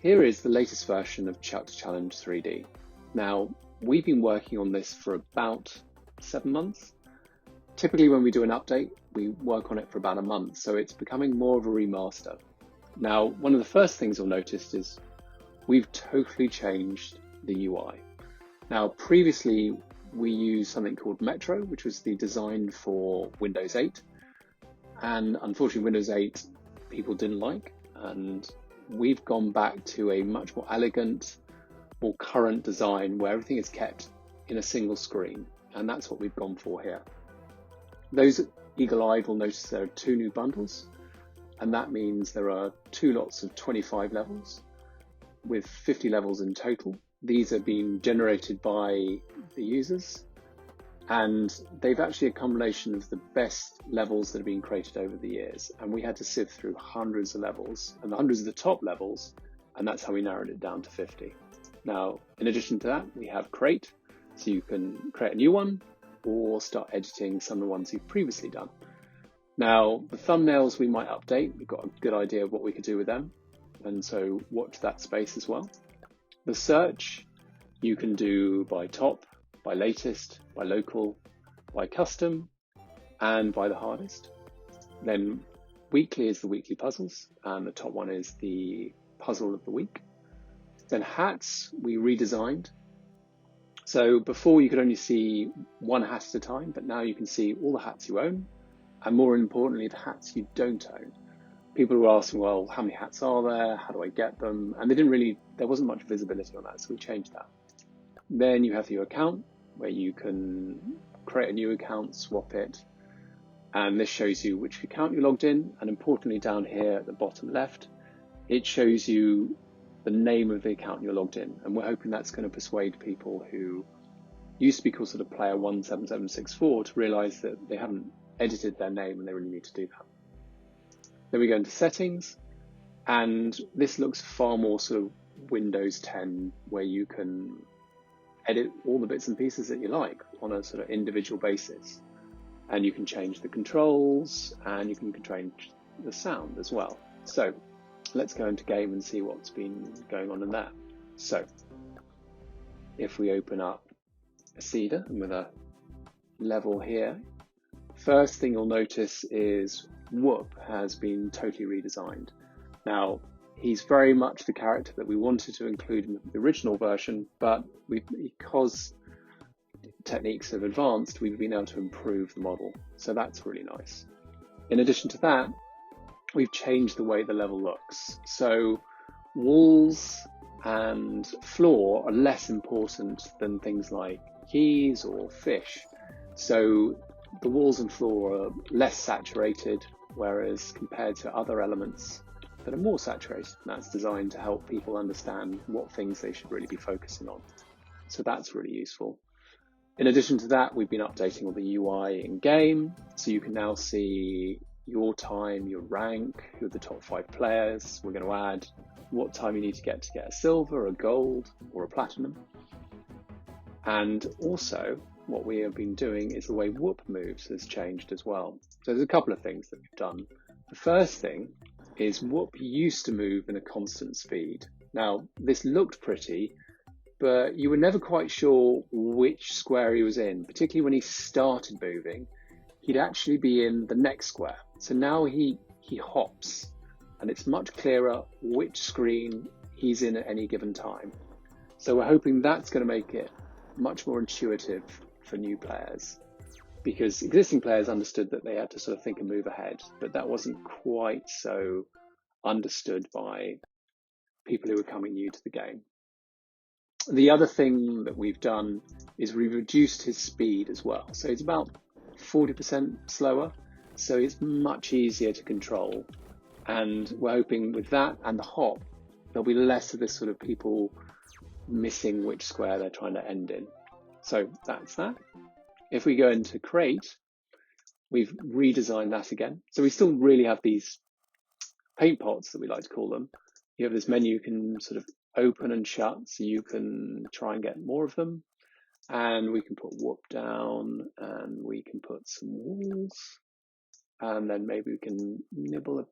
Here is the latest version of Chuck Challenge 3D. Now, we've been working on this for about 7 months. Typically when we do an update, we work on it for about a month, so it's becoming more of a remaster. Now, one of the first things you'll notice is we've totally changed the UI. Now, previously we used something called Metro, which was the design for Windows 8. And unfortunately, Windows 8 people didn't like, and we've gone back to a much more elegant, more current design where everything is kept in a single screen. And that's what we've gone for here. Those eagle-eyed will notice there are 2 new bundles, and that means there are 2 lots of 25 levels with 50 levels in total. These are being generated by the users, and they've actually a combination of the best levels that have been created over the years. And we had to sift through hundreds of levels and hundreds of the top levels, and that's how we narrowed it down to 50. Now, in addition to that, we have Create, so you can create a new one or start editing some of the ones you've previously done. Now, the thumbnails we might update. We've got a good idea of what we could do with them, and so watch that space as well. The search you can do by top, by latest, by local, by custom, and by the hardest. Then weekly is the weekly puzzles, and the top one is the puzzle of the week. Then hats we redesigned. So before you could only see one hat at a time, but now you can see all the hats you own, and more importantly, the hats you don't own. People were asking, well, how many hats are there? How do I get them? And there wasn't much visibility on that, so we changed that. Then you have your account, where you can create a new account, swap it, and this shows you which account you logged in. And importantly, down here at the bottom left, it shows you the name of the account you're logged in. And we're hoping that's going to persuade people who used to be called sort of player 17764 to realize that they haven't edited their name and they really need to do that. Then we go into settings, and this looks far more sort of Windows 10, where you can edit all the bits and pieces that you like on a sort of individual basis. And you can change the controls, and you can change the sound as well. So let's go into game and see what's been going on in there. So if we open up a Cedar and with a level here, first thing you'll notice is Whoop has been totally redesigned. Now, he's very much the character that we wanted to include in the original version, but because techniques have advanced, we've been able to improve the model. So that's really nice. In addition to that, we've changed the way the level looks. So walls and floor are less important than things like keys or fish. So the walls and floor are less saturated, whereas compared to other elements that are more saturated, and that's designed to help people understand what things they should really be focusing on. So that's really useful. In addition to that, we've been updating all the UI in game, so you can now see your time, your rank, who are the top 5 players. We're going to add what time you need to get a silver, a gold, or a platinum. And also, what we have been doing is the way Whoop moves has changed as well. So there's a couple of things that we've done. The first thing is Whoop used to move in a constant speed. Now, this looked pretty, but you were never quite sure which square he was in, particularly when he started moving. He'd actually be in the next square. So now he hops, and it's much clearer which screen he's in at any given time. So we're hoping that's going to make it much more intuitive for new players, because existing players understood that they had to sort of think and move ahead, but that wasn't quite so understood by people who were coming new to the game. The other thing that we've done is we've reduced his speed as well. So it's about 40% slower, so it's much easier to control. And we're hoping with that and the hop, there'll be less of this sort of people missing which square they're trying to end in. So that's that. If we go into Create, we've redesigned that again. So we still really have these paint pots that we like to call them. You have this menu you can sort of open and shut, so you can try and get more of them. And we can put Whoop down, and we can put some walls, and then maybe we can nibble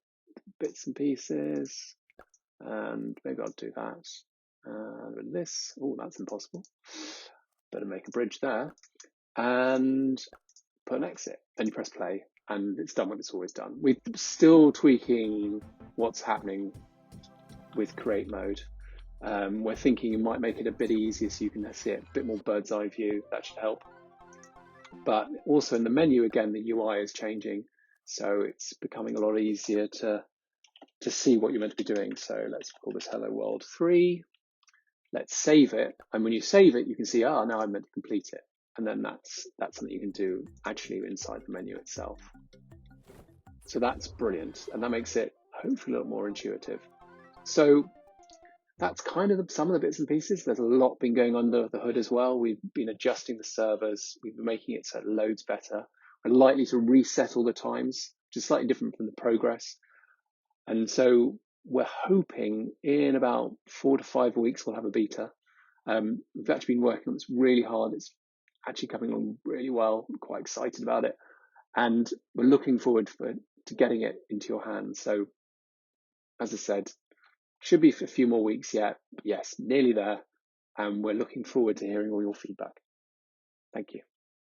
bits and pieces. and maybe I'll do that. And with this, oh, that's impossible. Better make a bridge there, and put an exit. Then you press play, and it's done what it's always done. We're still tweaking what's happening with create mode. We're thinking you might make it a bit easier so you can see it a bit more bird's eye view. That should help. But also in the menu, again, the UI is changing. So it's becoming a lot easier to see what you're meant to be doing. So let's call this Hello World 3. Let's save it. And when you save it, you can see, now I'm meant to complete it. And then that's something you can do actually inside the menu itself. So that's brilliant. And that makes it hopefully a little more intuitive. So that's kind of some of the bits and pieces. There's a lot been going under the hood as well. We've been adjusting the servers. We've been making it so it loads better. We're likely to reset all the times, which is slightly different from the progress. And so we're hoping in about 4 to 5 weeks we'll have a beta. We've actually been working on this really hard. It's actually coming along really well. I'm quite excited about it. And we're looking forward to getting it into your hands. So as I said, should be for a few more weeks yet. Yes, nearly there. And we're looking forward to hearing all your feedback. Thank you.